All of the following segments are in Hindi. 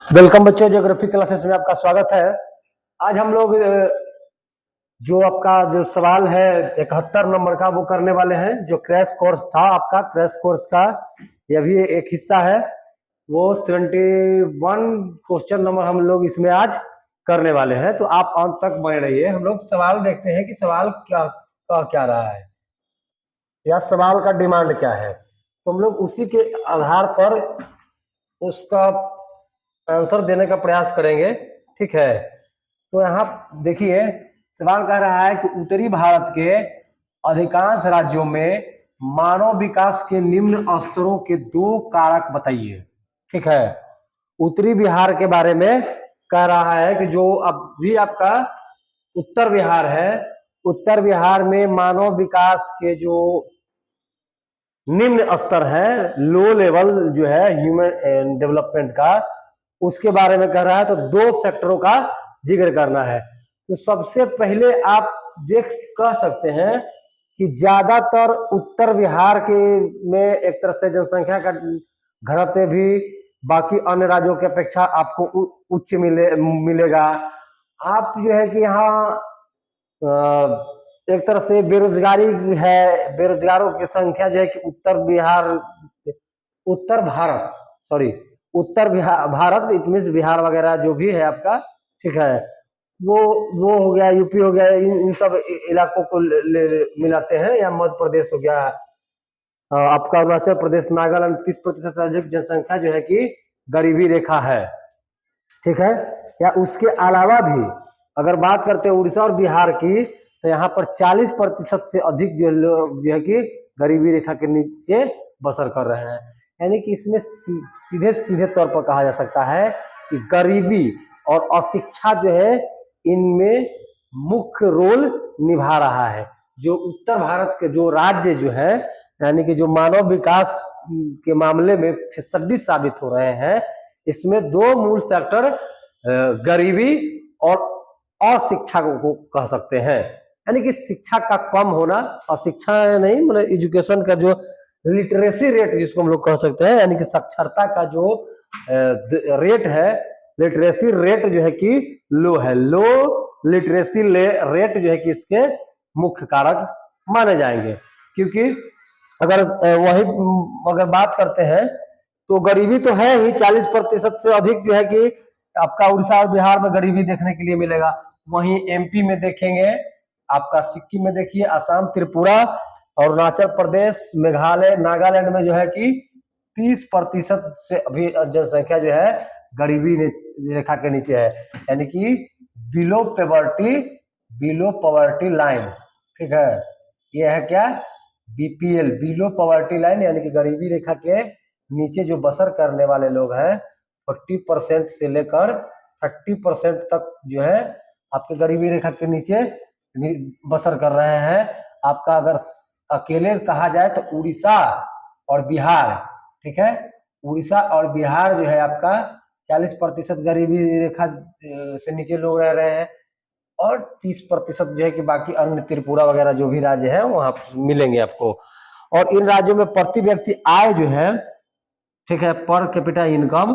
वेलकम बच्चों, ज्योग्राफी क्लासेस में आपका स्वागत है। आज हम लोग जो आपका जो सवाल है 71 नंबर का वो करने वाले हैं। जो क्रैश कोर्स था आपका, क्रैश कोर्स का यह भी एक हिस्सा है। वो 71 क्वेश्चन नंबर हम लोग इसमें आज करने वाले हैं, तो आप अंत तक बने रहिए। हम लोग सवाल देखते हैं कि सवाल क्या रहा है या सवाल का डिमांड क्या है, तो हम लोग उसी के आधार पर उसका आंसर देने का प्रयास करेंगे। ठीक है, तो यहाँ देखिए सवाल कह रहा है कि उत्तरी भारत के अधिकांश राज्यों में मानव विकास के निम्न स्तरों के दो कारक बताइए। ठीक है, उत्तरी बिहार के बारे में कह रहा है कि जो अब भी आपका उत्तर बिहार है, उत्तर बिहार में मानव विकास के जो निम्न स्तर है, लो लेवल जो है ह्यूमन डेवलपमेंट का, उसके बारे में कह रहा है। तो दो फैक्टरों का जिक्र करना है। तो सबसे पहले आप कह सकते हैं कि ज्यादातर उत्तर बिहार के में एक तरह से जनसंख्या का घनत्व भी बाकी अन्य राज्यों की अपेक्षा आपको उच्च मिलेगा। आप जो है कि यहाँ एक तरह से बेरोजगारी है, बेरोजगारों की संख्या जो है कि उत्तर भारत इट मीन बिहार वगैरह जो भी है आपका, ठीक है, वो हो गया, यूपी हो गया, इन सब इलाकों को मिलाते हैं। या मध्य प्रदेश हो गया, आपका अरुणाचल प्रदेश, नागालैंड, 30% से अधिक जनसंख्या जो है कि गरीबी रेखा है। ठीक है, या उसके अलावा भी अगर बात करते हैं उड़ीसा और बिहार की, तो यहाँ पर 40% से अधिक जो लोग जो है कि गरीबी रेखा के नीचे बसर कर रहे हैं। यानी कि इसमें सीधे सीधे तौर पर कहा जा सकता है कि गरीबी और अशिक्षा जो है इनमें मुख्य रोल निभा रहा है। जो उत्तर भारत के जो राज्य जो है, यानी कि जो मानव विकास के मामले में फिसड्डी साबित हो रहे हैं, इसमें दो मूल फैक्टर गरीबी और अशिक्षा को कह सकते हैं। यानी कि शिक्षा का कम होना, अशिक्षा नहीं मतलब एजुकेशन का जो लिटरेसी रेट जिसको हम लोग कह सकते हैं, यानी कि साक्षरता का जो रेट है, लिटरेसी रेट जो है कि लो है, लो लिटरेसी रेट जो है कि इसके मुख्य कारक माने जाएंगे। क्योंकि अगर बात करते हैं तो गरीबी तो है ही, 40% से अधिक जो है कि आपका उड़ीसा और बिहार में गरीबी देखने के लिए मिलेगा। वहीं एमपी में देखेंगे, आपका सिक्किम में देखिए, असम, त्रिपुरा, अरुणाचल प्रदेश, मेघालय, नागालैंड में जो है कि 30% से अभी जनसंख्या जो है गरीबी रेखा के नीचे है, यानी कि बिलो पॉवर्टी लाइन। ठीक है, ये है क्या, बीपीएल, बिलो पॉवर्टी लाइन, यानी कि गरीबी रेखा के नीचे जो बसर करने वाले लोग हैं 40% से लेकर 30% तक जो है आपके गरीबी रेखा के नीचे बसर कर रहे हैं। आपका अगर अकेले कहा जाए तो उड़ीसा और बिहार, ठीक है, उड़ीसा और बिहार जो है आपका 40% गरीबी रेखा से नीचे लोग रह रहे हैं, और 30% जो है कि बाकी अन्य त्रिपुरा वगैरह जो भी राज्य है वहां मिलेंगे आपको। और इन राज्यों में प्रति व्यक्ति आय जो है, ठीक है, पर कैपिटा इनकम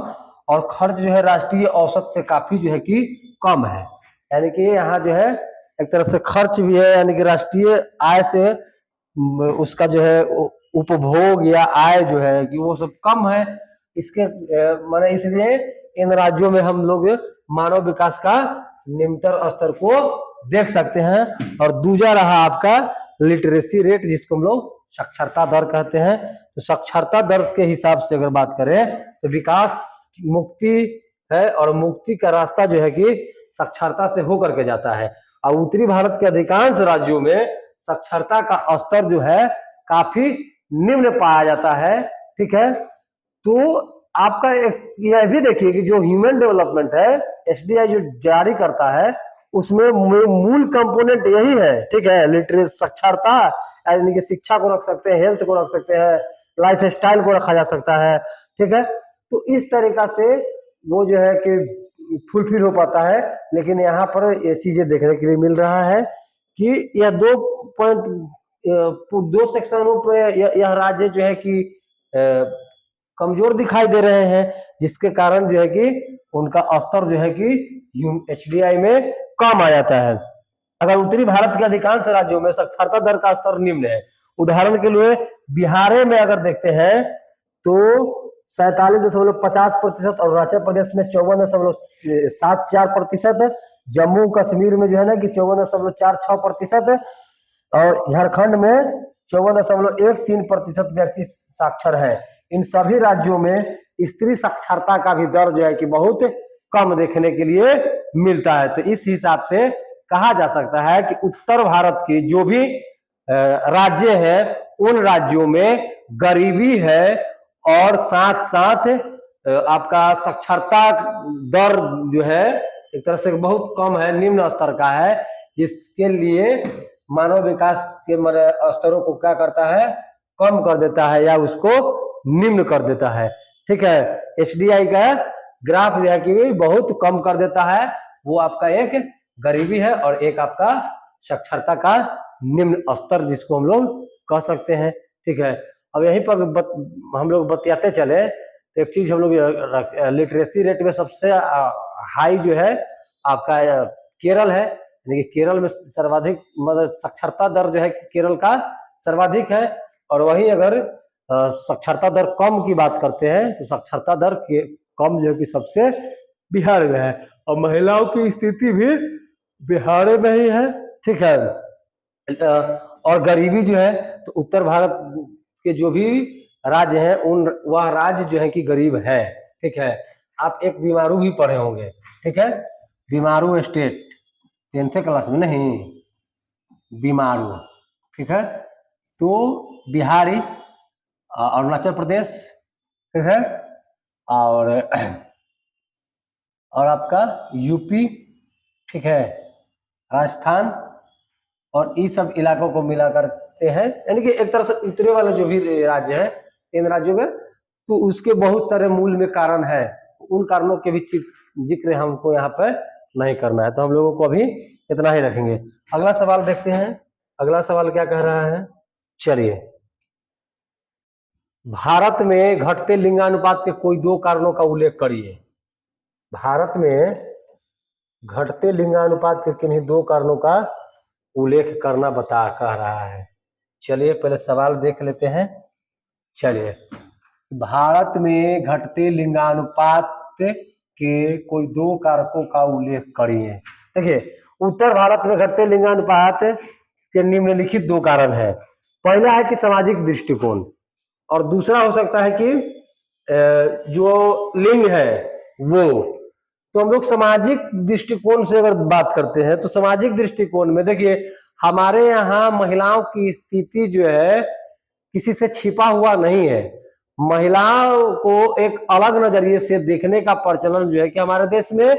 और खर्च जो है राष्ट्रीय औसत से काफी जो है कि कम है। यानी कि यहाँ जो है एक तरह से खर्च भी है, यानी कि राष्ट्रीय आय से उसका जो है उपभोग या आय जो है कि वो सब कम है। इसके माने इसलिए इन राज्यों में हम लोग मानव विकास का निम्नतर स्तर को देख सकते हैं। और दूसरा रहा आपका लिटरेसी रेट, जिसको हम लोग साक्षरता दर कहते हैं। तो साक्षरता दर के हिसाब से अगर बात करें तो विकास मुक्ति है, और मुक्ति का रास्ता जो है कि साक्षरता से होकर के जाता है। और उत्तरी भारत के अधिकांश राज्यों में साक्षरता का स्तर जो है काफी निम्न पाया जाता है। ठीक है, तो आपका एक यह भी देखिए कि जो ह्यूमन डेवलपमेंट है, एसडीआई जो जारी करता है, उसमें मूल कंपोनेंट यही है। ठीक है, लिटरेसी, साक्षरता, यानी कि शिक्षा को रख सकते हैं, हेल्थ को रख सकते हैं, लाइफ स्टाइल को रखा जा सकता है। ठीक है, तो इस तरीका से वो जो है कि फुलफिल हो पाता है। लेकिन यहाँ पर ये चीजें देखने के लिए मिल रहा है कि यह दो सेक्शनों पे यह राज्य जो है कि कमजोर दिखाई दे रहे हैं, जिसके कारण जो है कि उनका स्तर जो है कि HDI में कम आ जाता है। अगर उत्तरी भारत के अधिकांश राज्यों में साक्षरता दर का स्तर निम्न है, उदाहरण के लिए बिहार में अगर देखते हैं तो 47.50% और अरुणाचल प्रदेश में 54.74%, जम्मू कश्मीर में जो है ना कि 54.46% और झारखंड में 54.13% व्यक्ति साक्षर है। इन सभी राज्यों में स्त्री साक्षरता का भी दर जो है कि बहुत कम देखने के लिए मिलता है। तो इस हिसाब से कहा जा सकता है कि उत्तर भारत के जो भी राज्य है उन राज्यों में गरीबी है और साथ साथ आपका साक्षरता दर जो है एक तरह से बहुत कम है, निम्न स्तर का है, जिसके लिए मानव विकास के स्तरों को क्या करता है, कम कर देता है या उसको निम्न कर देता है। ठीक है, HDI का ग्राफ जो है कि बहुत कम कर देता है। वो आपका एक गरीबी है और एक आपका साक्षरता का निम्न स्तर जिसको हम लोग कह सकते हैं। ठीक है, अब यहीं पर हम लोग बतियाते चले तो एक चीज हम लोग लिटरेसी रेट में सबसे हाई जो है आपका केरल है, यानी कि केरल में सर्वाधिक मतलब साक्षरता दर जो है केरल का सर्वाधिक है। और वहीं अगर साक्षरता दर कम की बात करते हैं तो साक्षरता दर कम जो है कि सबसे बिहार में है और महिलाओं की स्थिति भी बिहार में ही है। ठीक है, और गरीबी जो है तो उत्तर भारत के जो भी राज्य हैं उन वह राज्य जो है कि गरीब है। ठीक है, आप एक बीमारू भी पढ़े होंगे। ठीक है, बीमारू स्टेट 10th क्लास में, नहीं बीमारू। ठीक है, तो बिहारी, अरुणाचल प्रदेश, ठीक है, और आपका यूपी, ठीक है, राजस्थान और ये सब इलाकों को मिला करते हैं, यानी कि एक तरह से उत्तरी वाले जो भी राज्य है इन राज्यों में, तो उसके बहुत सारे मूल में कारण है। उन कारणों के भी जिक्र हमको यहाँ पर नहीं करना है, तो हम लोगों को अभी इतना ही रखेंगे। अगला सवाल देखते हैं। अगला सवाल क्या कह रहा है, चलिए, भारत में घटते लिंगानुपात के कोई दो कारणों का उल्लेख करिए। भारत में घटते लिंगानुपात के किन्हीं दो कारणों का उल्लेख करना कह रहा है। चलिए पहले सवाल देख लेते हैं। चलिए, भारत में घटते लिंगानुपात के कोई दो कारकों का उल्लेख करिए। देखिए, उत्तर भारत में घटते लिंगानुपात के निम्नलिखित दो कारण है। पहला है कि सामाजिक दृष्टिकोण और दूसरा हो सकता है कि जो लिंग है वो। तो हम लोग सामाजिक दृष्टिकोण से अगर बात करते हैं तो सामाजिक दृष्टिकोण में देखिए, हमारे यहाँ महिलाओं की स्थिति जो है किसी से छिपा हुआ नहीं है। महिलाओं को एक अलग नजरिए से देखने का प्रचलन जो है कि हमारे देश में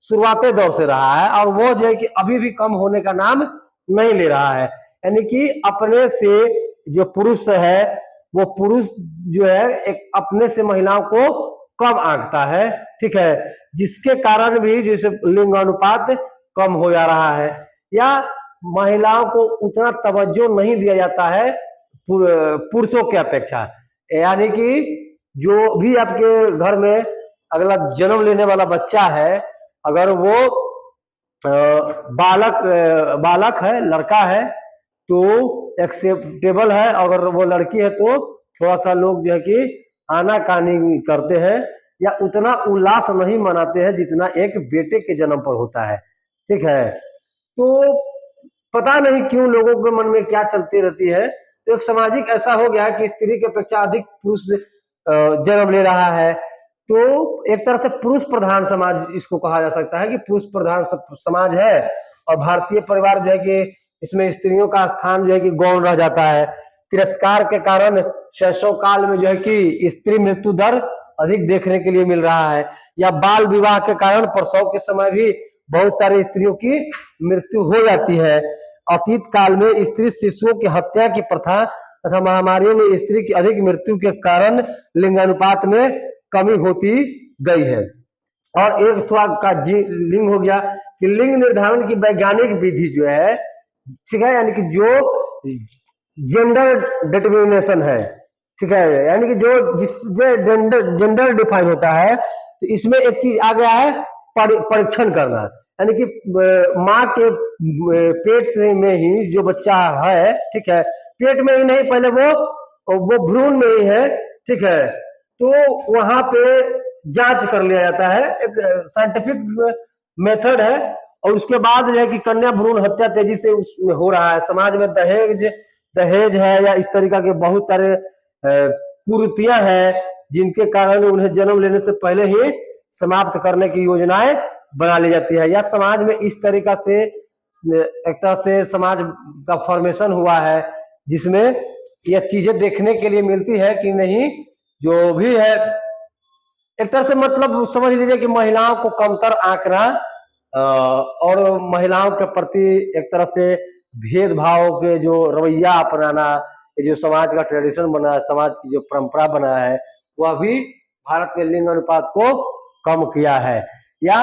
शुरुआती दौर से रहा है और वो जो है कि अभी भी कम होने का नाम नहीं ले रहा है। यानी कि अपने से जो पुरुष है वो पुरुष जो है एक अपने से महिलाओं को कम आंकता है। ठीक है, जिसके कारण भी जैसे लिंग अनुपात कम हो जा रहा है या महिलाओं को उतना तवज्जो नहीं दिया जाता है पुरुषों की अपेक्षा। यानी कि जो भी आपके घर में अगला जन्म लेने वाला बच्चा है, अगर वो बालक है, लड़का है तो एक्सेप्टेबल है, अगर वो लड़की है तो थोड़ा सा लोग जो है कि आनाकानी करते हैं या उतना उल्लास नहीं मनाते हैं जितना एक बेटे के जन्म पर होता है। ठीक है, तो पता नहीं क्यों लोगों के मन में क्या चलती रहती है। तो एक सामाजिक ऐसा हो गया कि स्त्री की अपेक्षा अधिक पुरुष जन्म ले रहा है, तो एक तरह से पुरुष प्रधान समाज इसको कहा जा सकता है कि पुरुष प्रधान समाज है और भारतीय परिवार जो है कि इसमें स्त्रियों का स्थान जो है कि गौण रह जाता है। तिरस्कार के कारण शैशव काल में जो है कि स्त्री मृत्यु दर अधिक देखने के लिए मिल रहा है या बाल विवाह के कारण प्रसव के समय भी बहुत सारी स्त्रियों की मृत्यु हो जाती है। अतीत काल में स्त्री शिशुओं की हत्या की प्रथा तथा महामारियों में स्त्री की अधिक मृत्यु के कारण लिंगानुपात में कमी होती गई है। और एक थोड़ा का लिंग हो गया कि लिंग निर्धारण की वैज्ञानिक विधि जो है, ठीक है, यानी कि जो जेंडर डिटर्मिनेशन है, ठीक है, यानी कि जो जिससे जेंडर डिफाइन होता है, तो इसमें एक चीज आ गया है, परीक्षण करना, यानी कि माँ के पेट से में ही जो बच्चा है, ठीक है, पेट में ही नहीं, पहले वो भ्रूण में ही है, ठीक है, तो वहां पे जांच कर लिया जाता है, एक साइंटिफिक मेथड है, और उसके बाद जो है कि कन्या भ्रूण हत्या तेजी से उसमें हो रहा है। समाज में दहेज है या इस तरीका के बहुत सारे कुरीतियां हैं, जिनके कारण उन्हें जन्म लेने से पहले ही समाप्त करने की योजनाएं बना ली जाती है, या समाज में इस तरीका से एक तरह से समाज का फॉर्मेशन हुआ है, जिसमें यह चीजें देखने के लिए मिलती है कि नहीं, जो भी है एक तरह से मतलब समझ लीजिए कि महिलाओं को कमतर आंकना और महिलाओं के प्रति एक तरह से भेदभाव के जो रवैया अपनाना, ये जो समाज का ट्रेडिशन बना है, समाज की जो परंपरा बना है, वह भी भारत में लिंग अनुपात को कम किया है। या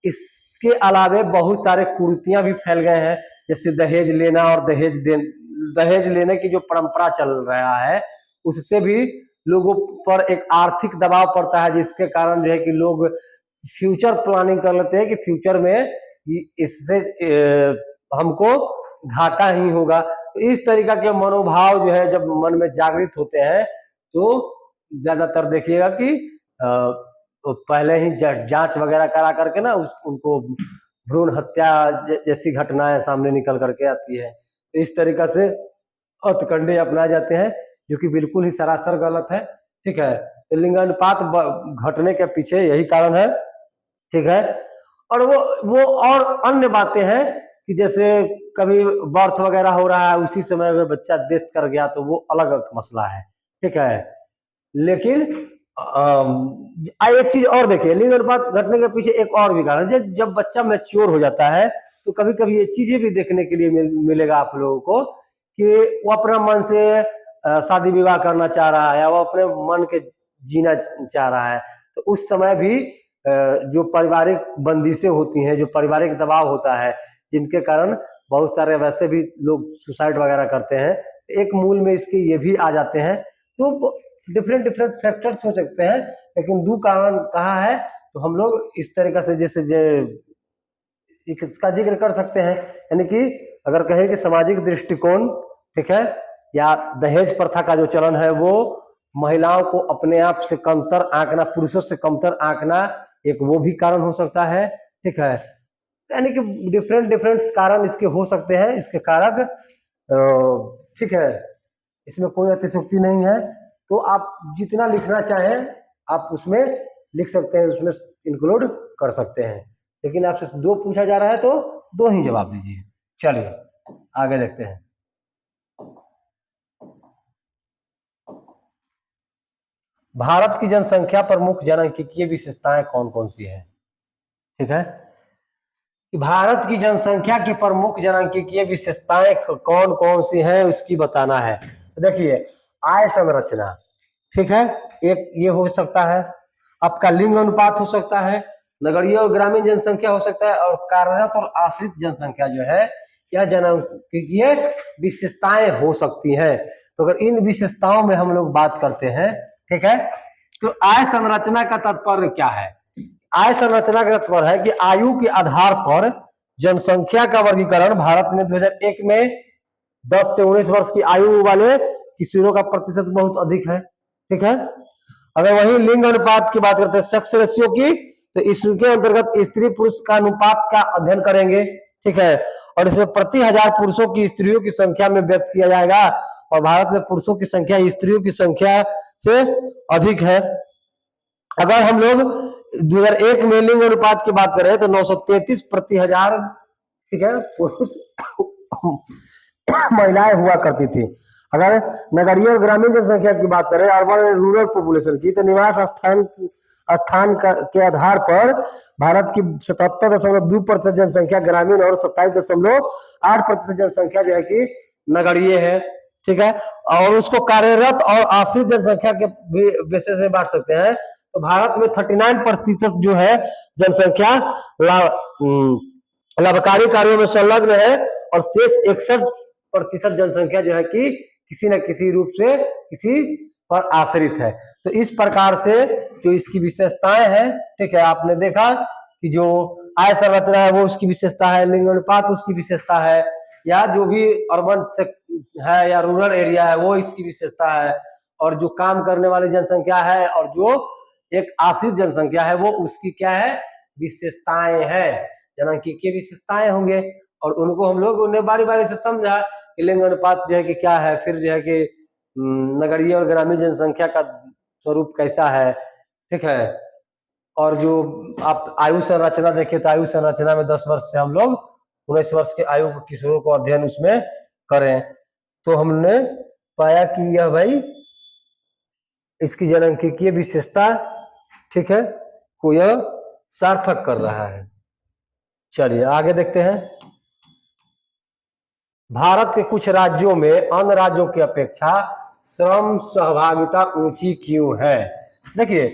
इसके अलावे बहुत सारे कुरीतियां भी फैल गए हैं, जैसे दहेज लेना और दहेज लेने की जो परंपरा चल रहा है, उससे भी लोगों पर एक आर्थिक दबाव पड़ता है, जिसके कारण जो है कि लोग फ्यूचर प्लानिंग कर लेते हैं कि फ्यूचर में इससे हमको घाटा ही होगा। तो इस तरीका के मनोभाव जो है जब मन में जागृत होते हैं, तो ज्यादातर देखिएगा कि तो पहले ही जांच वगैरह करा करके ना उनको भ्रूण हत्या जैसी घटनाएं सामने निकल करके आती है। तो इस तरीका से हथकंडे अपनाए जाते हैं, जो कि बिल्कुल ही सरासर गलत है, ठीक है। तो लिंगानुपात घटने के पीछे यही कारण है, ठीक है। और वो और अन्य बातें हैं कि जैसे कभी बर्थ वगैरह हो रहा है, उसी समय में बच्चा डेथ कर गया, तो वो अलग मसला है, ठीक है। लेकिन एक चीज और देखिए, लिंग अनुपात घटने के पीछे एक और भी कारण है, जब बच्चा मैच्योर हो जाता है, तो कभी कभी ये चीजें भी देखने के लिए मिलेगा आप लोगों को कि वो अपना मन से शादी विवाह करना चाह रहा है, या वो अपने मन के जीना चाह रहा है, तो उस समय भी जो पारिवारिक बंदिशें होती हैं, जो पारिवारिक दबाव होता है, जिनके कारण बहुत सारे वैसे भी लोग सुसाइड वगैरह करते हैं, एक मूल में इसके ये भी आ जाते हैं। तो डिफरेंट फैक्टर्स हो सकते हैं, लेकिन दो कारण कहा है, तो हम लोग इस तरीका से जैसे इसका जिक्र कर सकते हैं, यानी कि अगर कहें कि सामाजिक दृष्टिकोण, ठीक है, या दहेज प्रथा का जो चलन है, वो महिलाओं को अपने आप से कमतर आंकना, पुरुषों से कमतर आंकना, एक वो भी कारण हो सकता है, ठीक है। यानी कि डिफरेंट कारण इसके हो सकते हैं, इसके कारक, ठीक है, इसमें कोई अतिशयोक्ति नहीं है। तो आप जितना लिखना चाहें आप उसमें लिख सकते हैं, उसमें इंक्लूड कर सकते हैं, लेकिन आपसे दो पूछा जा रहा है तो दो ही जवाब दीजिए। चलिए आगे देखते हैं। भारत की जनसंख्या प्रमुख जनसांख्यिकीय विशेषताएं कौन कौन सी है, ठीक है। भारत की जनसंख्या की प्रमुख जनसांख्यिकीय विशेषताएं कौन कौन सी हैं, उसकी बताना है। देखिए, आय संरचना, ठीक है, एक ये हो सकता है, आपका लिंग अनुपात हो सकता है, नगरीय और ग्रामीण जनसंख्या हो सकता है, और कार्यरत और आश्रित जनसंख्या जो है, यह जनसांख्यिकीय विशेषताएं हो सकती हैं। तो अगर इन विशेषताओं में हम लोग बात करते हैं, ठीक है, तो आय संरचना का तात्पर्य क्या है? आय संरचना का तात्पर्य है कि आयु के आधार पर जनसंख्या का वर्गीकरण भारत में 2001 में 10 से 19 वर्ष की आयु वाले किशोरों का प्रतिशत बहुत अधिक है, ठीक है। अगर वही लिंग अनुपात की बात करते हैं, सेक्स रेशियो की, तो इसके अंतर्गत स्त्री पुरुष का अनुपात का अध्ययन करेंगे, ठीक है, और इसमें प्रति 1000 पुरुषों की स्त्रियों की संख्या में व्यक्त किया जाएगा, और भारत में पुरुषों की संख्या स्त्रियों की संख्या से अधिक है। अगर हम लोग 2001 में लिंग अनुपात की बात करें तो 933 प्रति 1000, ठीक है, पुरुष महिलाएं हुआ करती थी। अगर नगरीय और ग्रामीण जनसंख्या की बात करें, अर्बन एंड रूरल पॉपुलेशन की, तो निवास स्थान के आधार पर भारत की 77.2% जनसंख्या ग्रामीण और 27.8% जनसंख्या जो है कि नगरीय है, ठीक है। और उसको कार्यरत और आश्रित जनसंख्या के बेसिस में बांट सकते हैं। तो भारत में 39% जो है जनसंख्या लाभकारी कार्यों में संलग्न है, और शेष 61% जनसंख्या जो है कि किसी न किसी रूप से किसी पर आश्रित है। तो इस प्रकार से जो इसकी विशेषताएं हैं, ठीक है, आपने देखा कि जो आय संरचना है वो उसकी विशेषता है, लिंग अनुपात उसकी विशेषता है, या जो भी अर्बन है या रूरल एरिया है वो इसकी विशेषता है, और जो काम करने वाली जनसंख्या है और जो एक आश्रित जनसंख्या है वो उसकी क्या है, विशेषताएं हैं, जनांकीय विशेषताएं होंगे। और उनको हम लोग उन्हें बारी बारी से समझा कि लिंग अनुपात जो है कि क्या है, फिर जो है कि नगरीय और ग्रामीण जनसंख्या का स्वरूप कैसा है, ठीक है। और जो आप आयु संरचना देखिए तो आयु संरचना में 10 वर्ष से हम लोग 19 वर्ष के आयु के किशोरों को अध्ययन उसमें करें, तो हमने पाया कि यह भाई इसकी जनांकीय विशेषता, ठीक है, को यह सार्थक कर रहा है। चलिए आगे देखते हैं। भारत के कुछ राज्यों में अन्य राज्यों की अपेक्षा श्रम सहभागिता ऊंची क्यों है? देखिए,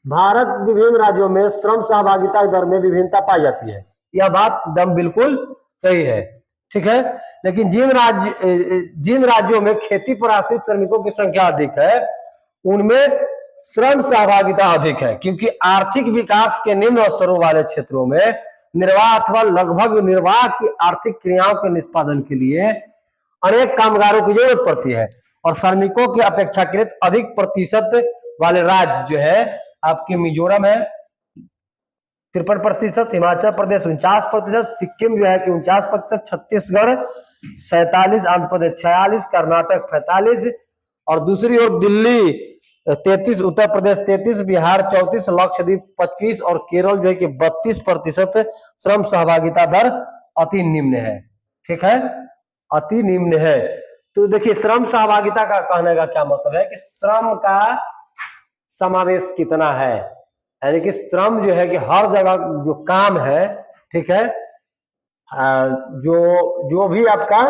भारत विभिन्न राज्यों में श्रम सहभागिता दर में विभिन्नता पाई जाती है, यह बात दम बिल्कुल सही है, ठीक है। लेकिन जिन राज्यों में खेती पर आश्रित श्रमिकों की संख्या अधिक है उनमें श्रम सहभागिता अधिक है, क्योंकि आर्थिक विकास के निम्न स्तरों वाले क्षेत्रों में निर्वाह अथवा लगभग निर्वाह की आर्थिक क्रियाओं के निष्पादन के लिए अनेक कामगारों की जरूरत पड़ती है, और श्रमिकों की अपेक्षाकृत अधिक प्रतिशत वाले राज्य जो है आपके मिजोरम है 53%, हिमाचल प्रदेश 49%, सिक्किम जो है कि 49%, छत्तीसगढ़ 47%, आंध्र प्रदेश 46%, कर्नाटक 45%, और दूसरी ओर दिल्ली 33%, उत्तर प्रदेश 33%, बिहार 34%, लक्षद्वीप 25% और केरल जो है कि 32% श्रम सहभागिता दर अति निम्न है, ठीक है, अति निम्न है। तो देखिए, श्रम सहभागिता का कहने का क्या मतलब है कि श्रम का समावेश कितना है, यानी कि श्रम जो है कि हर जगह जो काम है, ठीक है, जो भी आपका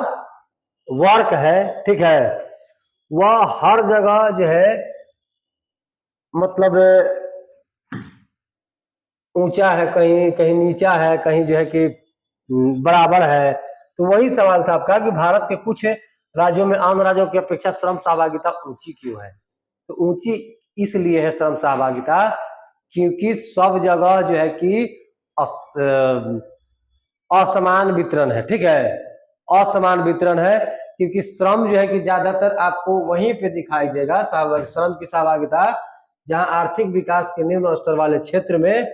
वर्क है, ठीक है, वह हर जगह जो है मतलब ऊंचा है, कहीं कहीं नीचा है, कहीं जो है कि बराबर है। तो वही सवाल था आपका कि भारत के कुछ राज्यों में आम राज्यों की अपेक्षा श्रम सहभागिता ऊंची क्यों है? तो ऊंची इसलिए है श्रम सहभागिता क्योंकि सब जगह जो है कि असमान वितरण है, ठीक है, असमान वितरण है, क्योंकि श्रम जो है कि ज्यादातर आपको वहीं पे दिखाई देगा, श्रम की सहभागिता जहां आर्थिक विकास के निम्न स्तर वाले क्षेत्र में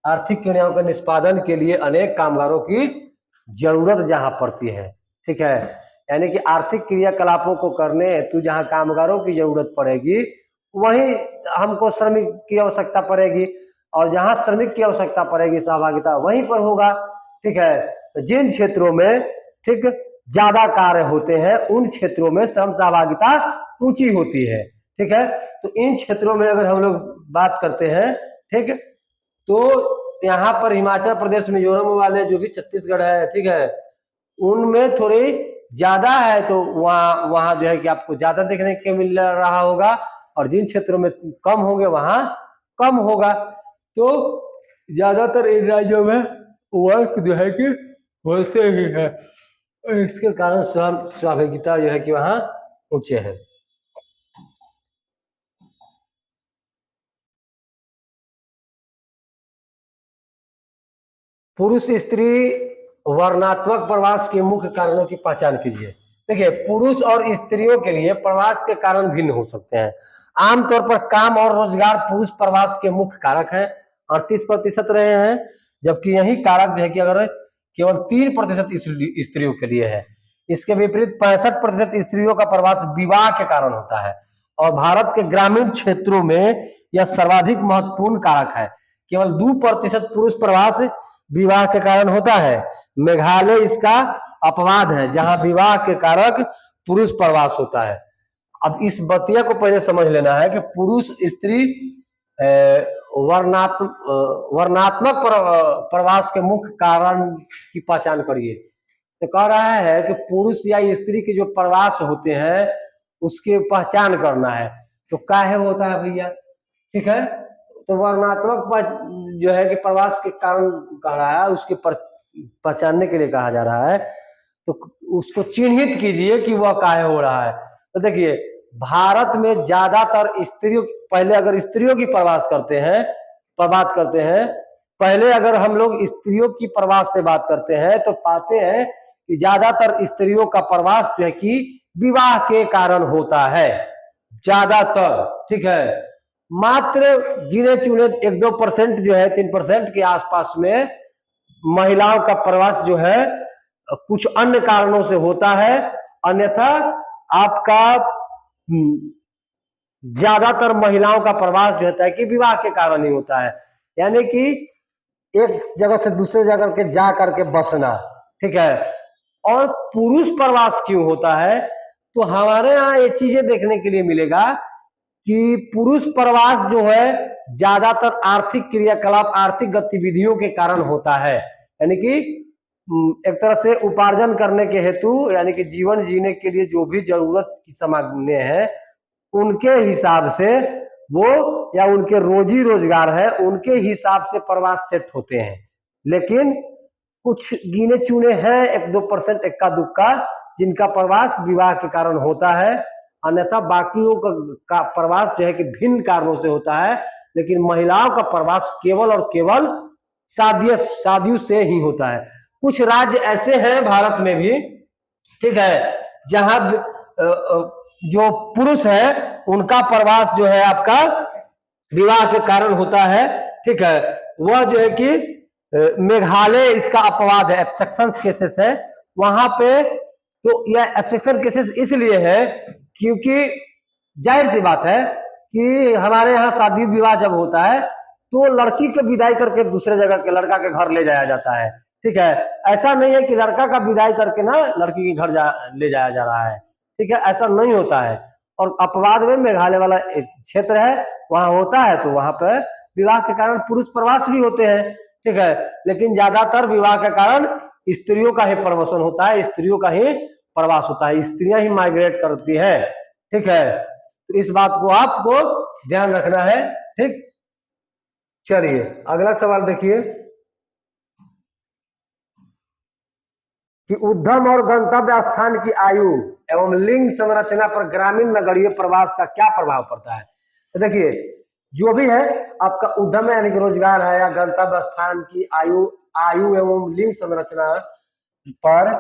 आर्थिक क्रियाओं के निष्पादन के लिए अनेक कामगारों की जरूरत जहां पड़ती है, ठीक है, यानी कि आर्थिक क्रियाकलापों को करने हेतु जहां कामगारों की जरूरत पड़ेगी वहीं हमको श्रमिक की आवश्यकता पड़ेगी, और जहां श्रमिक की आवश्यकता पड़ेगी सहभागिता वहीं पर होगा, ठीक है। तो जिन क्षेत्रों में ठीक ज्यादा कार्य होते हैं उन क्षेत्रों में श्रम सहभागिता ऊंची होती है, ठीक है। तो इन क्षेत्रों में अगर हम लोग बात करते हैं, ठीक, तो यहाँ पर हिमाचल प्रदेश मिजोरम वाले जो भी छत्तीसगढ़ है, ठीक है, उनमें थोड़ी ज्यादा है, तो वहाँ जो है कि आपको ज्यादा देखने को मिल रहा होगा, और जिन क्षेत्रों में कम होंगे वहां कम होगा। तो ज्यादातर इन राज्यों में वर्क जो है कि होते ही है, इसके कारण श्रम सहभागिता जो है कि वहां ऊंचे है। पुरुष स्त्री वर्णात्मक प्रवास के मुख्य कारणों की पहचान कीजिए। देखिए, पुरुष और स्त्रियों के लिए प्रवास के कारण भिन्न हो सकते हैं। आमतौर पर काम और रोजगार पुरुष प्रवास के मुख्य कारक हैं, 38% रहे हैं, जबकि यही कारक जो है कि अगर केवल 3% स्त्रियों के लिए है। इसके विपरीत 65% स्त्रियों का प्रवास विवाह के कारण होता है, और भारत के ग्रामीण क्षेत्रों में यह सर्वाधिक महत्वपूर्ण कारक है। केवल 2% पुरुष प्रवास विवाह के कारण होता है। मेघालय इसका अपवाद है, जहां विवाह के कारक पुरुष प्रवास होता है। अब इस बतिया को पहले समझ लेना है कि पुरुष स्त्री वर्णात्मक प्रवास के मुख्य कारण की पहचान करिए। तो कह रहा है कि पुरुष या स्त्री के जो प्रवास होते हैं उसकी पहचान करना है, तो काहे होता है भैया, ठीक है। तो वर्णात्मक जो है कि प्रवास के कारण कह रहा है, उसके पहचानने के लिए कहा जा रहा है, तो उसको चिन्हित कीजिए कि वह काहे हो रहा है। तो देखिए, भारत में ज्यादातर स्त्रियों, पहले अगर स्त्रियों की प्रवास करते हैं, पहले अगर हम लोग स्त्रियों की प्रवास से बात करते हैं तो पाते हैं कि ज्यादातर स्त्रियों का प्रवास जो है कि विवाह के कारण होता है, ज्यादातर। ठीक है, मात्र गिने चुने 1-2% जो है, 3% के आसपास में महिलाओं का प्रवास जो है कुछ अन्य कारणों से होता है, अन्यथा आपका ज्यादातर महिलाओं का प्रवास जो होता है कि विवाह के कारण ही होता है, यानी कि एक जगह से दूसरे जगह के जा करके बसना। ठीक है, और पुरुष प्रवास क्यों होता है, तो हमारे यहाँ ये चीजें देखने के लिए मिलेगा कि पुरुष प्रवास जो है ज्यादातर आर्थिक क्रियाकलाप, आर्थिक गतिविधियों के कारण होता है, यानी कि एक तरह से उपार्जन करने के हेतु, यानी कि जीवन जीने के लिए जो भी जरूरत की सामग्री है उनके हिसाब से वो, या उनके रोजी रोजगार है उनके हिसाब से प्रवास सेट होते हैं। लेकिन कुछ गिने चुने हैं 1-2% इक्का दुक्का जिनका प्रवास विवाह के कारण होता है, अन्यथा बाकियों का प्रवास जो है कि भिन्न कारणों से होता है। लेकिन महिलाओं का प्रवास केवल और केवल शादियों से ही होता है। कुछ राज्य ऐसे हैं भारत में भी, ठीक है, जहां जो पुरुष है उनका प्रवास जो है आपका विवाह के कारण होता है। ठीक है, वह जो है कि मेघालय इसका अपवाद है, एक्सेप्शन केसेस है वहां पे। तो यह एक्सेप्शन केसेस इसलिए है क्योंकि जाहिर सी बात है कि हमारे यहाँ शादी विवाह जब होता है तो लड़की को विदाई करके दूसरे जगह के लड़का के घर ले जाया जाता है। ठीक है, ऐसा नहीं है कि लड़का का विदाई करके ना लड़की के घर ले जाया जा रहा है। ठीक है, ऐसा नहीं होता है। और अपवाद में मेघालय वाला एक क्षेत्र है, वहां होता है, तो वहां पर विवाह के कारण पुरुष प्रवास भी होते हैं। ठीक है, लेकिन ज्यादातर विवाह के कारण स्त्रियों का ही प्रवसन होता है, स्त्रियों का ही प्रवास होता है, स्त्रियां ही माइग्रेट करती है। ठीक है, तो इस बात को आपको ध्यान रखना है। ठीक, चलिए अगला सवाल देखिए कि उद्यम और गंतव्य स्थान की आयु एवं लिंग संरचना पर ग्रामीण नगरीय प्रवास का क्या प्रभाव पड़ता है। तो देखिए, जो भी है आपका उद्यम यानी कि रोजगार है, या गंतव्य स्थान की आयु एवं लिंग संरचना पर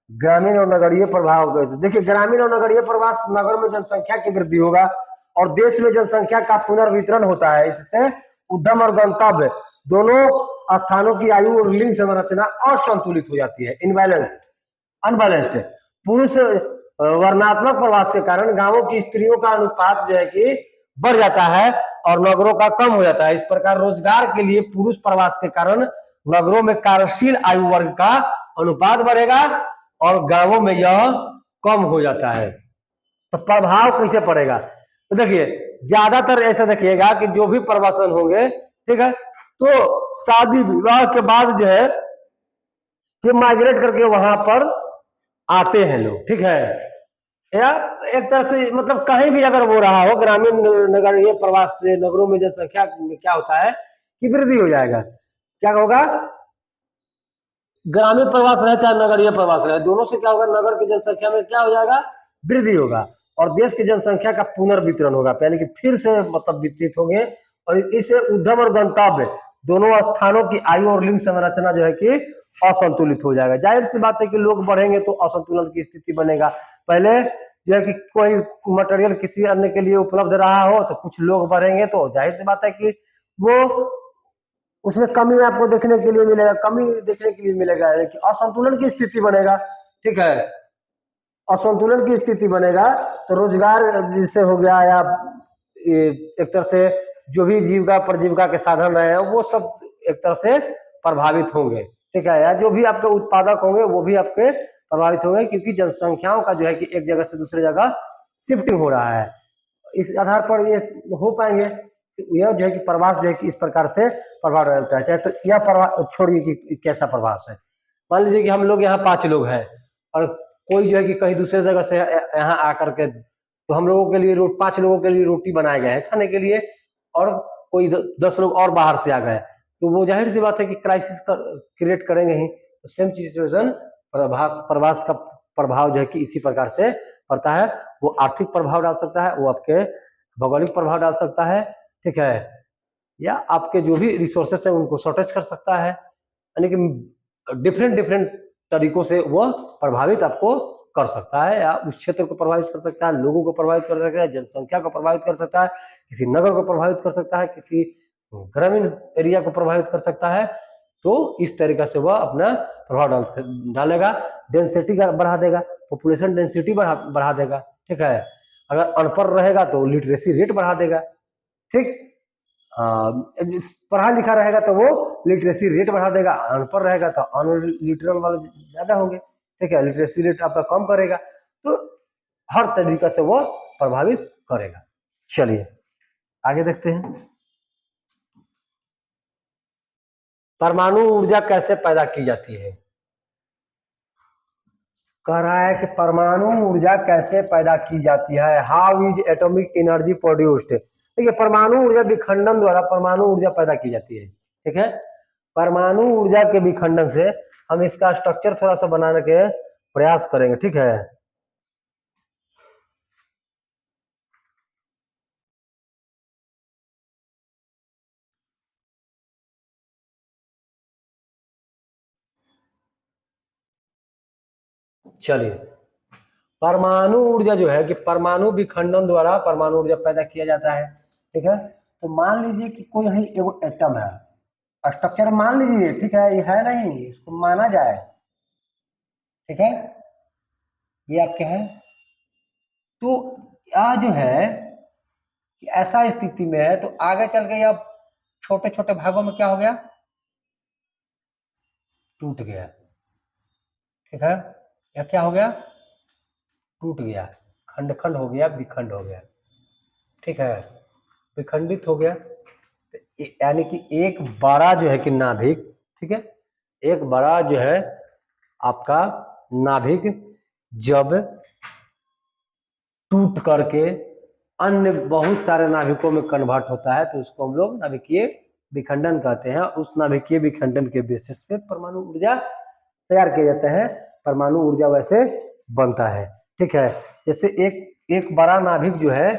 ग्रामीण और नगरीय प्रभाव कैसे। देखिए, ग्रामीण और नगरीय प्रवास, नगर में जनसंख्या की वृद्धि होगा और देश में जनसंख्या का पुनर्वितरण होता है। इससे उद्यम और गंतव्य दोनों स्थानों की आयु और लिंग संरचना असंतुलित हो जाती है, अनबैलेंस्ड। पुरुष वर्णात्मक प्रवास के कारण गांवों की स्त्रियों का अनुपात जो है कि बढ़ जाता है और नगरों का कम हो जाता है। इस प्रकार रोजगार के लिए पुरुष प्रवास के कारण नगरों में कार्यशील आयु वर्ग का अनुपात बढ़ेगा और गांवों में यह कम हो जाता है। तो प्रभाव कैसे पड़ेगा, तो देखिए ज्यादातर ऐसा देखिएगा कि जो भी प्रवासन होंगे, ठीक है, तो शादी विवाह के बाद जो है कि माइग्रेट करके वहां पर आते हैं लोग। ठीक है, या एक तरह से मतलब कहीं भी अगर वो रहा हो, ग्रामीण नगरीय प्रवास से नगरों में जनसंख्या में क्या होता है कि वृद्धि हो जाएगा। क्या होगा, ग्रामीण प्रवास रहे चाहे नगरीय प्रवास रहे, दोनों से क्या होगा, नगर की जनसंख्या में क्या हो जाएगा, वृद्धि होगा और देश की जनसंख्या का पुनर्वितरण होगा, यानी कि फिर से मतलब वितरित होंगे। और इससे उद्यम और गंतव्य दोनों स्थानों की आयु और लिंग संरचना जो है कि असंतुलित हो जाएगा। जाहिर सी बात है कि लोग बढ़ेंगे तो असंतुलन की स्थिति बनेगा। पहले जो है कि कोई मटेरियल किसी अन्य के लिए उपलब्ध रहा हो तो कुछ लोग बढ़ेंगे तो जाहिर सी बात है कि वो उसमें कमी आपको देखने के लिए मिलेगा, यानी कि असंतुलन की स्थिति बनेगा। ठीक है, असंतुलन की स्थिति बनेगा तो रोजगार जिससे हो गया, या एक तरह से जो भी जीविका प्रजीविका के साधन रहे हैं वो सब एक तरह से प्रभावित होंगे। ठीक है, या जो भी आपके उत्पादक होंगे वो भी आपके प्रभावित होंगे, क्योंकि जनसंख्याओं का जो है कि एक जगह से दूसरे जगह शिफ्टिंग हो रहा है। इस आधार पर ये हो पाएंगे। यह जो है कि प्रवास जो है कि इस प्रकार से प्रभाव डालता है। चाहे तो यह प्रभाव छोड़िए कि कैसा प्रवास है, मान लीजिए कि हम लोग यहाँ 5 लोग हैं और कोई जो है कि कहीं दूसरे जगह से यहाँ आकर के, तो हम लोगों के लिए 5 लोगों के लिए रोटी बनाए गए हैं खाने के लिए, और कोई 10 लोग और बाहर से आ गए, तो वो जाहिर सी बात है कि क्राइसिस क्रिएट करेंगे ही। तो सेम सिचुएशन प्रवास का प्रभाव जो है कि इसी प्रकार से पड़ता है, वो आर्थिक प्रभाव डाल सकता है, वो आपके भौगोलिक प्रभाव डाल सकता है, ठीक है, या आपके जो भी रिसोर्सेस है उनको शॉर्टेज कर सकता है, यानी कि डिफरेंट डिफरेंट तरीकों से वो प्रभावित आपको कर सकता है, या उस क्षेत्र को प्रभावित कर सकता है, लोगों को प्रभावित कर सकता है, जनसंख्या को प्रभावित कर सकता है, किसी नगर को प्रभावित कर सकता है, किसी ग्रामीण एरिया को प्रभावित कर सकता है। तो इस तरीके से वह अपना प्रभाव डालेगा, डेंसिटी का बढ़ा देगा, पॉपुलेशन डेंसिटी बढ़ा देगा, ठीक है। अगर अनपढ़ रहेगा तो लिटरेसी रेट बढ़ा देगा, ठीक। पढ़ा लिखा रहेगा तो वो लिटरेसी रेट बढ़ा देगा, अनपढ़ रहेगा तो अनलिटरल वाले ज्यादा होंगे, ठीक है, लिटरेसी रेट आपका कम करेगा, तो हर तरीका से वो प्रभावित करेगा। चलिए आगे देखते हैं, परमाणु ऊर्जा कैसे पैदा की जाती है। कह रहा है कि परमाणु ऊर्जा कैसे पैदा की जाती है, how is atomic energy produced. देखिए परमाणु ऊर्जा विखंडन द्वारा परमाणु ऊर्जा पैदा की जाती है, ठीक है। परमाणु ऊर्जा के विखंडन से हम इसका स्ट्रक्चर थोड़ा सा बनाने के प्रयास करेंगे, ठीक है। चलिए, परमाणु ऊर्जा जो है कि परमाणु विखंडन द्वारा परमाणु ऊर्जा पैदा किया जाता है, ठीक है। तो मान लीजिए कि कोई यही एगो एटम है, स्ट्रक्चर मान लीजिए, ठीक है, ये है नहीं, इसको माना जाए, ठीक है, ये आपके हैं। तो यह जो है कि ऐसा स्थिति में है, तो आगे चल के यह छोटे छोटे भागों में क्या हो गया, टूट गया, ठीक है। यह क्या हो गया, टूट गया, खंड खंड हो गया, विखंड हो गया, ठीक है, विखंडित हो गया। यानी कि एक बड़ा जो है कि नाभिक, ठीक है, एक बड़ा जो है आपका नाभिक जब टूट करके अन्य बहुत सारे नाभिकों में कन्वर्ट होता है, तो उसको हम लोग नाभिकीय विखंडन कहते हैं। उस नाभिकीय विखंडन के बेसिस पे परमाणु ऊर्जा तैयार किया जाता है, परमाणु ऊर्जा वैसे बनता है, ठीक है। जैसे एक बड़ा नाभिक जो है,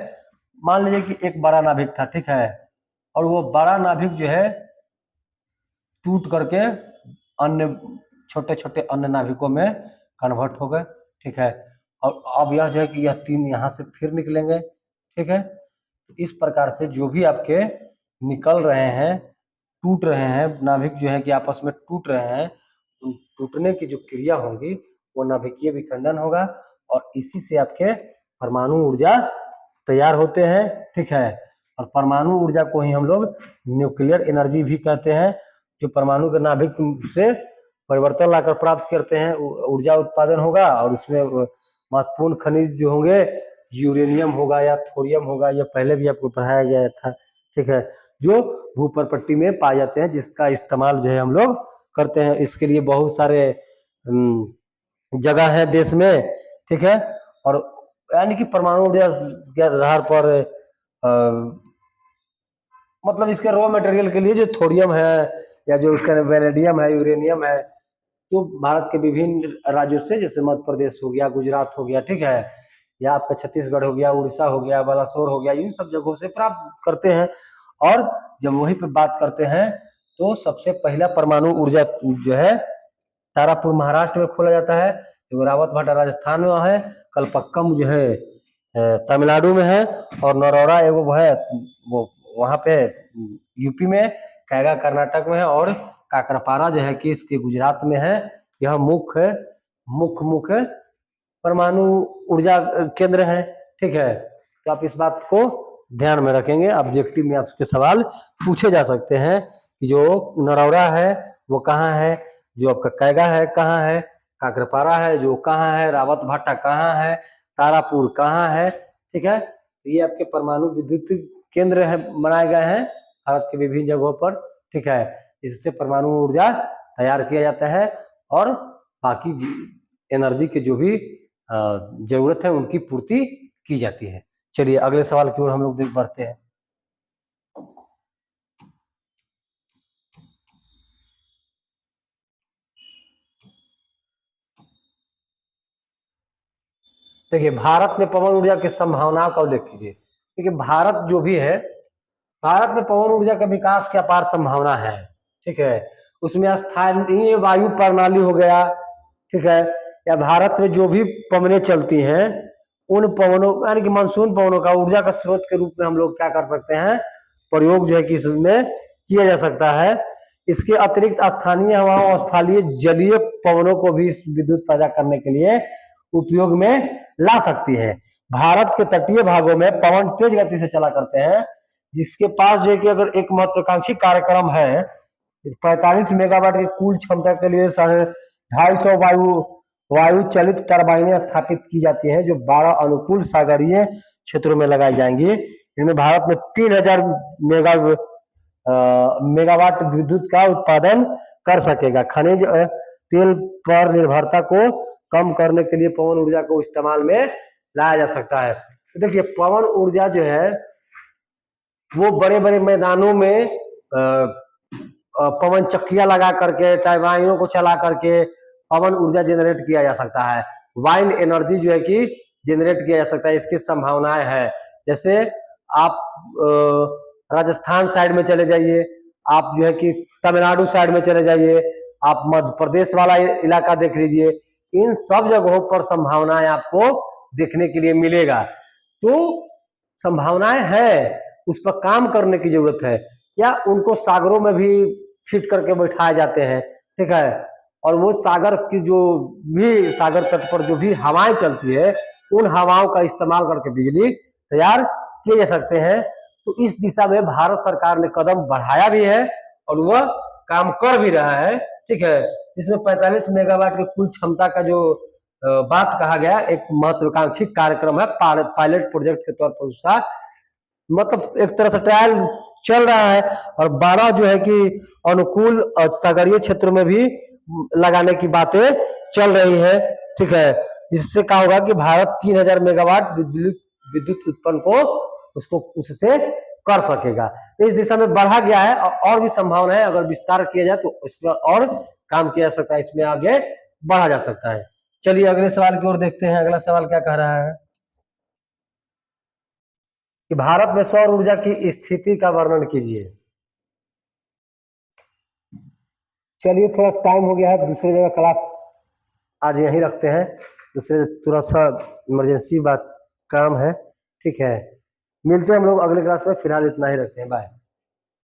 मान लीजिए कि एक बड़ा नाभिक था, ठीक है, और वो बड़ा नाभिक जो है टूट करके अन्य छोटे छोटे अन्य नाभिकों में कन्वर्ट हो गए, ठीक है। और अब यह जो है कि यह तीन यहाँ से फिर निकलेंगे, ठीक है। तो इस प्रकार से जो भी आपके निकल रहे हैं, टूट रहे हैं, नाभिक जो है कि आपस में टूट रहे हैं, उन टूटने की जो क्रिया होगी वो नाभिकीय विखंडन होगा, और इसी से आपके परमाणु ऊर्जा तैयार होते हैं, ठीक है। और परमाणु ऊर्जा को ही हम लोग न्यूक्लियर एनर्जी भी कहते हैं, जो परमाणु के नाभिक से परिवर्तन लाकर प्राप्त करते हैं, ऊर्जा उत्पादन होगा, और उसमें महत्वपूर्ण खनिज जो होंगे, यूरेनियम होगा या थोरियम होगा, यह पहले भी आपको पढ़ाया गया था, ठीक है, जो भूपर पट्टी में पाए जाते हैं, जिसका इस्तेमाल जो है हम लोग करते हैं। इसके लिए बहुत सारे जगह है देश में, ठीक है। और यानी कि परमाणु ऊर्जा के आधार पर मतलब इसके रॉ मटेरियल के लिए जो थोरियम है, या जो इसका वेनेडियम है, यूरेनियम है, तो भारत के विभिन्न राज्यों से, जैसे मध्य प्रदेश हो गया, गुजरात हो गया, ठीक है, या आपका छत्तीसगढ़ हो गया, उड़ीसा हो गया, बालासोर हो गया, इन सब जगहों से प्राप्त करते हैं। और जब वहीं पे बात करते हैं तो सबसे पहला परमाणु ऊर्जा जो है तारापुर महाराष्ट्र में खोला जाता है, रावत भाटा राजस्थान में है, कलपक्कम जो है तमिलनाडु में है, और नरौरा एगो है वो वहाँ पे यूपी में, कैगा कर्नाटक में है, और काकरापारा जो है कि इसके गुजरात में है। यह मुख्य परमाणु ऊर्जा केंद्र है, ठीक है। तो आप इस बात को ध्यान में रखेंगे, ऑब्जेक्टिव में आपके सवाल पूछे जा सकते हैं कि जो नरौरा है वो कहाँ है, जो आपका कैगा है कहाँ है, काकरापारा है जो कहाँ है, रावत भाटा कहाँ है, तारापुर कहाँ है, ठीक है। तो ये आपके परमाणु विद्युत केंद्र है, बनाए गए हैं भारत के विभिन्न जगहों पर, ठीक है। इससे परमाणु ऊर्जा तैयार किया जाता है, और बाकी एनर्जी के जो भी जरूरत है उनकी पूर्ति की जाती है। चलिए अगले सवाल की ओर हम लोग बढ़ते हैं। देखिए भारत में पवन ऊर्जा की संभावनाओं का उल्लेख कीजिए। देखिए भारत जो भी है, भारत में पवन ऊर्जा के विकास की अपार संभावना है। ठीक है, उसमें स्थानीय वायु प्रणाली हो गया, ठीक है, या भारत में जो भी पवनें चलती हैं उन पवनों यानी कि मानसून पवनों का ऊर्जा का स्रोत के रूप में हम लोग क्या कर सकते हैं, प्रयोग जो है कि इसमें किया जा सकता है। इसके अतिरिक्त स्थानीय हवाओं और स्थलीय जलीय पवनों को भी विद्युत पैदा करने के लिए उपयोग में ला सकती है। भारत के तटीय भागों में पवन तेज गति से चला करते हैं, जिसके पास जो है कि अगर एक महत्वाकांक्षी कार्यक्रम है 45 मेगावाट की कुल क्षमता के लिए 250 वायु चलित टरबाइनें स्थापित की जाती हैं, जो 12 अनुकूल सागरीय क्षेत्रों में लगाई जाएंगी। इनमें भारत में 3000 मेगावाट विद्युत का उत्पादन कर सकेगा। खनिज तेल पर निर्भरता को कम करने के लिए पवन ऊर्जा को इस्तेमाल में लाया जा सकता है। तो देखिए पवन ऊर्जा जो है वो बड़े बड़े मैदानों में पवन चक्कियां लगा करके, टरबाइनों को चला करके पवन ऊर्जा जनरेट किया जा सकता है। वाइंड एनर्जी जो है कि जनरेट किया जा सकता है, इसकी संभावनाएं हैं। जैसे आप राजस्थान साइड में चले जाइए, आप जो है कि तमिलनाडु साइड में चले जाइए, आप मध्य प्रदेश वाला इलाका देख लीजिए, इन सब जगहों पर संभावनाएं आपको देखने के लिए मिलेगा। तो संभावनाएं है, उस पर काम करने की जरूरत है, या उनको सागरों में भी फिट करके बैठाए जाते हैं। ठीक है, और वो सागर की जो भी सागर तट पर जो भी हवाएं चलती है उन हवाओं का इस्तेमाल करके बिजली तैयार किए जा सकते हैं। तो इस दिशा में भारत सरकार ने कदम बढ़ाया भी है और वह काम कर भी रहा है। ठीक है, इसमें 45 मेगावाट की कुल क्षमता का जो बात कहा गया, एक महत्वाकांक्षी कार्यक्रम है, पायलट प्रोजेक्ट के तौर पर उसका मतलब एक तरह से ट्रायल चल रहा है, और 12 जो है कि अनुकूल सागरीय क्षेत्रों में भी लगाने की बातें चल रही है। ठीक है, जिससे क्या होगा कि भारत 3000 मेगावाट विद्युत उत्पन्न को उसको उससे कर सकेगा। तो इस दिशा में बढ़ा गया है, और भी संभावना है, अगर विस्तार किया जाए तो इस पर और काम किया जा सकता है, इसमें आगे बढ़ा जा सकता है। चलिए अगले सवाल की ओर देखते हैं। अगला सवाल क्या कह रहा है कि भारत में सौर ऊर्जा की स्थिति का वर्णन कीजिए। चलिए थोड़ा टाइम हो गया है, दूसरी जगह क्लास आज यहीं रखते हैं, दूसरे थोड़ा सा इमरजेंसी बात काम है। ठीक है, मिलते हैं हम लोग अगले क्लास में, फिलहाल इतना ही रखते हैं, बाय।